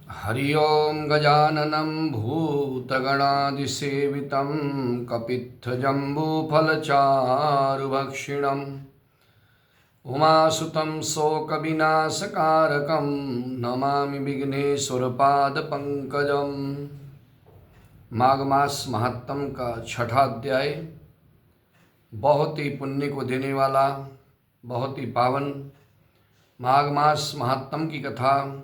हरि ओं गजाननं भूतगणादिसेवितं कपित्थजम्बूफलचारुभक्षिणम् उमासुतं शोकविनाशकारकं नमामि विघ्नेश्वरपादपङ्कजम्। माघ मास महात्म का छठा अध्याय बहुत ही पुण्य को देने वाला, बहुत ही पावन माघ मास महात्म की कथा।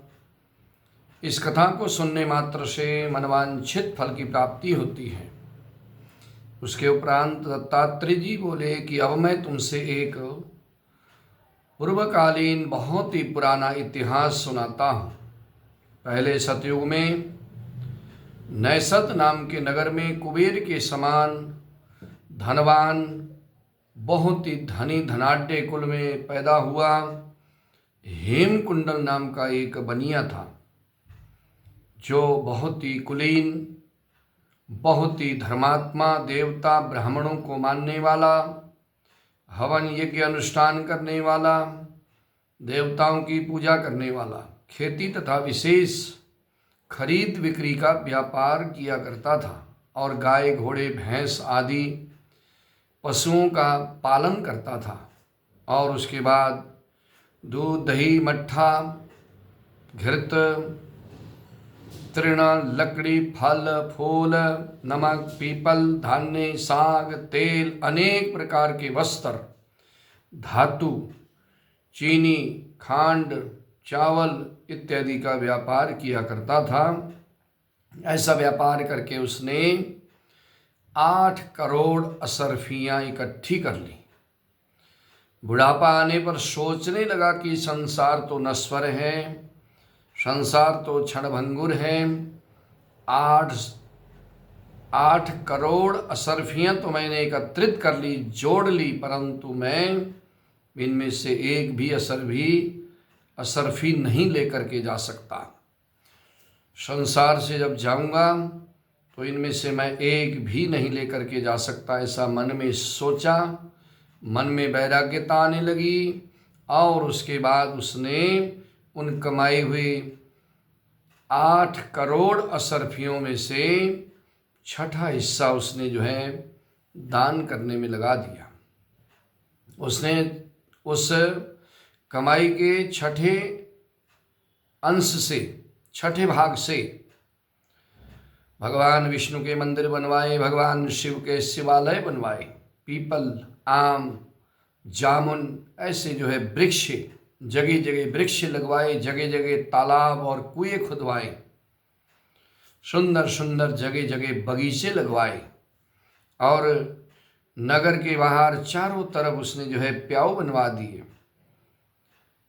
इस कथा को सुनने मात्र से मनवांछित फल की प्राप्ति होती है। उसके उपरांत दत्तात्रेय जी बोले कि अब मैं तुमसे एक पूर्वकालीन बहुत ही पुराना इतिहास सुनाता हूँ। पहले सतयुग में नैसत नाम के नगर में कुबेर के समान धनवान, बहुत ही धनी धनाढ्य कुल में पैदा हुआ हेमकुंडल नाम का एक बनिया था, जो बहुत ही कुलीन, बहुत ही धर्मात्मा, देवता ब्राह्मणों को मानने वाला, हवन यज्ञ अनुष्ठान करने वाला, देवताओं की पूजा करने वाला, खेती तथा विशेष खरीद बिक्री का व्यापार किया करता था और गाय घोड़े भैंस आदि पशुओं का पालन करता था। और उसके बाद दूध दही मट्ठा घृत तृण लकड़ी फल फूल नमक पीपल धान्य साग तेल अनेक प्रकार के वस्त्र धातु चीनी खांड चावल इत्यादि का व्यापार किया करता था। ऐसा व्यापार करके उसने 8 करोड़ असरफियाँ इकट्ठी कर ली। बुढ़ापा आने पर सोचने लगा कि संसार तो नश्वर है, संसार तो क्षणभंगुर है। 8 करोड़ असरफियाँ तो मैंने एकत्रित कर ली, जोड़ ली, परंतु मैं इनमें से एक भी असरफी नहीं लेकर के जा सकता। संसार से जब जाऊंगा तो इनमें से मैं एक भी नहीं लेकर के जा सकता। ऐसा मन में सोचा, मन में वैराग्यता आने लगी और उसके बाद उसने उन कमाई हुई 8 करोड़ असरफियों में से छठा हिस्सा उसने जो है दान करने में लगा दिया। उसने उस कमाई के छठे अंश से, छठे भाग से भगवान विष्णु के मंदिर बनवाए, भगवान शिव के शिवालय बनवाए, पीपल आम जामुन ऐसे जो है वृक्ष, जगह जगह वृक्ष लगवाए, जगह जगह तालाब और कुएं खुदवाए, सुंदर सुंदर जगह जगह बगीचे लगवाए और नगर के बाहर चारों तरफ उसने जो है प्याऊ बनवा दिए।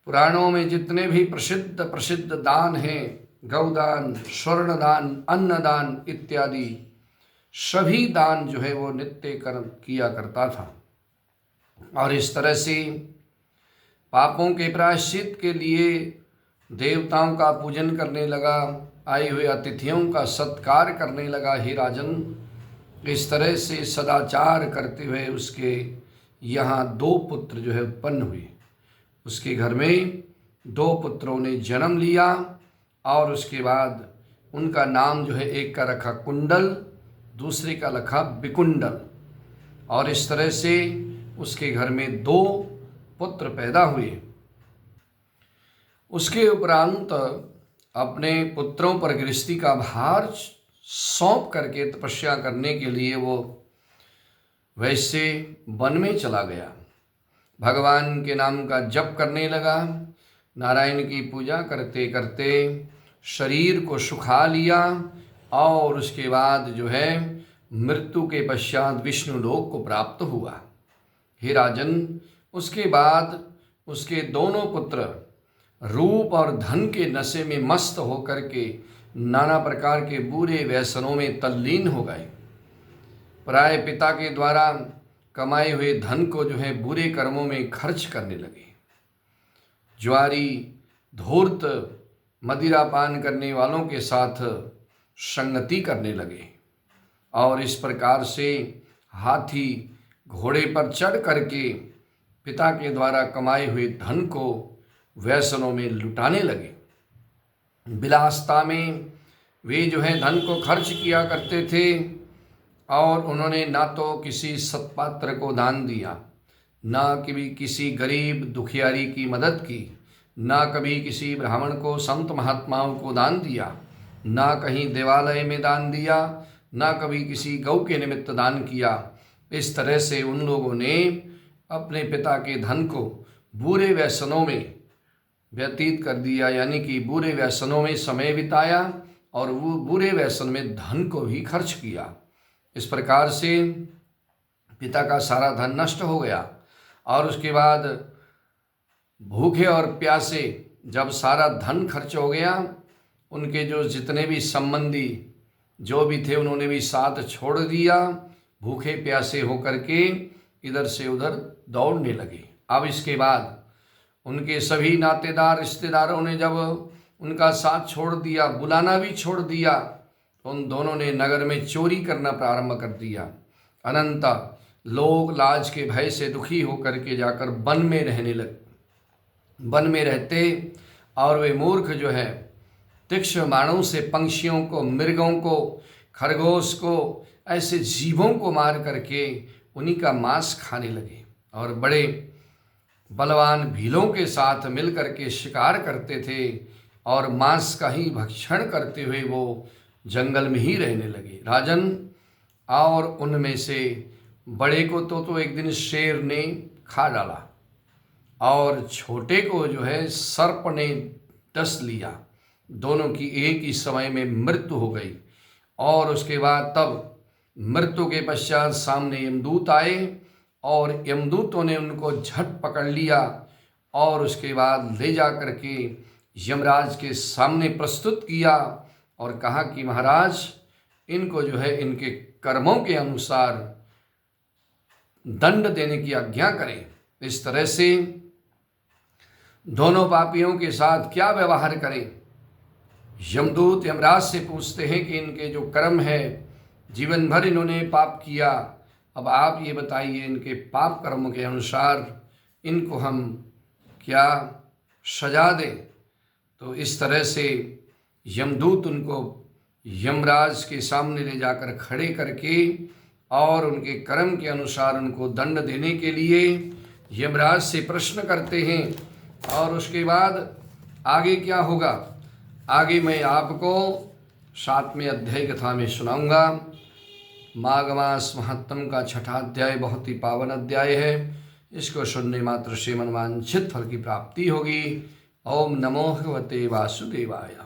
पुराणों में जितने भी प्रसिद्ध प्रसिद्ध दान हैं, गौदान, स्वर्णदान, अन्नदान इत्यादि सभी दान जो है वो नित्य कर्म किया करता था। और इस तरह से पापों के प्रायश्चित के लिए देवताओं का पूजन करने लगा, आए हुए अतिथियों का सत्कार करने लगा। हे राजन, इस तरह से सदाचार करते हुए उसके यहाँ 2 पुत्र जो है उत्पन्न हुए। उसके घर में 2 पुत्रों ने जन्म लिया और उसके बाद उनका नाम जो है एक का रखा कुंडल, दूसरे का रखा विकुंडल। और इस तरह से उसके घर में 2 पुत्र पैदा हुए। उसके उपरांत अपने पुत्रों पर गृहस्थी का भार सौंप करके तपस्या करने के लिए वो वैसे वन में चला गया। भगवान के नाम का जप करने लगा, नारायण की पूजा करते करते शरीर को सुखा लिया और उसके बाद जो है मृत्यु के पश्चात विष्णु लोक को प्राप्त हुआ। हे राजन, उसके बाद उसके दोनों पुत्र रूप और धन के नशे में मस्त होकर के नाना प्रकार के बुरे व्यसनों में तल्लीन हो गए। प्राय पिता के द्वारा कमाए हुए धन को जो है बुरे कर्मों में खर्च करने लगे। ज्वारी धूर्त मदिरा पान करने वालों के साथ संगति करने लगे और इस प्रकार से हाथी घोड़े पर चढ़ करके पिता के द्वारा कमाए हुए धन को व्यसनों में लुटाने लगे। विलासता में वे जो है धन को खर्च किया करते थे, और उन्होंने ना तो किसी सत्पात्र को दान दिया, ना कभी किसी गरीब दुखियारी की मदद की, ना कभी किसी ब्राह्मण को संत महात्माओं को दान दिया, ना कहीं देवालय में दान दिया, ना कभी किसी गौ के निमित्त दान किया। इस तरह से उन लोगों ने अपने पिता के धन को बुरे व्यसनों में व्यतीत कर दिया, यानी कि बुरे व्यसनों में समय बिताया और वो बुरे व्यसन में धन को भी खर्च किया। इस प्रकार से पिता का सारा धन नष्ट हो गया, और उसके बाद भूखे और प्यासे जब सारा धन खर्च हो गया, उनके जो जितने भी संबंधी जो भी थे उन्होंने भी साथ छोड़ दिया, भूखे प्यासे होकर के इधर से उधर दौड़ने लगे। अब इसके बाद उनके सभी नातेदार रिश्तेदारों ने जब उनका साथ छोड़ दिया, बुलाना भी छोड़ दिया, तो उन दोनों ने नगर में चोरी करना प्रारंभ कर दिया। अनंत लोग लाज के भय से दुखी होकर के जाकर वन में रहने लगे, वन में रहते, और वे मूर्ख जो है तीक्ष्ण बाणों से पंछियों को, मृगों को, खरगोश को, ऐसे जीवों को मार करके उन्हीं का मांस खाने लगे, और बड़े बलवान भीलों के साथ मिल करके शिकार करते थे, और मांस का ही भक्षण करते हुए वो जंगल में ही रहने लगे। राजन, और उनमें से बड़े को तो एक दिन शेर ने खा डाला, और छोटे को जो है सर्प ने डस लिया। दोनों की एक ही समय में मृत्यु हो गई, और उसके बाद तब मृत्यु के पश्चात सामने यमदूत आए, और यमदूतों ने उनको झट पकड़ लिया, और उसके बाद ले जा कर के यमराज के सामने प्रस्तुत किया, और कहा कि महाराज, इनको जो है इनके कर्मों के अनुसार दंड देने की आज्ञा करें। इस तरह से दोनों पापियों के साथ क्या व्यवहार करें। यमदूत यमराज से पूछते हैं कि इनके जो कर्म है, जीवन भर इन्होंने पाप किया, अब आप ये बताइए इनके पाप कर्म के अनुसार इनको हम क्या सजा दें। तो इस तरह से यमदूत उनको यमराज के सामने ले जाकर खड़े करके और उनके कर्म के अनुसार उनको दंड देने के लिए यमराज से प्रश्न करते हैं। और उसके बाद आगे क्या होगा, आगे मैं आपको 7वें अध्याय कथा में सुनाऊंगा। माघ मास महात्म का 6ठा अध्याय बहुत ही पावन अध्याय है। इसको सुनने मात्र से मनवांछित फल की प्राप्ति होगी। ओम नमो भगवते वासुदेवाय।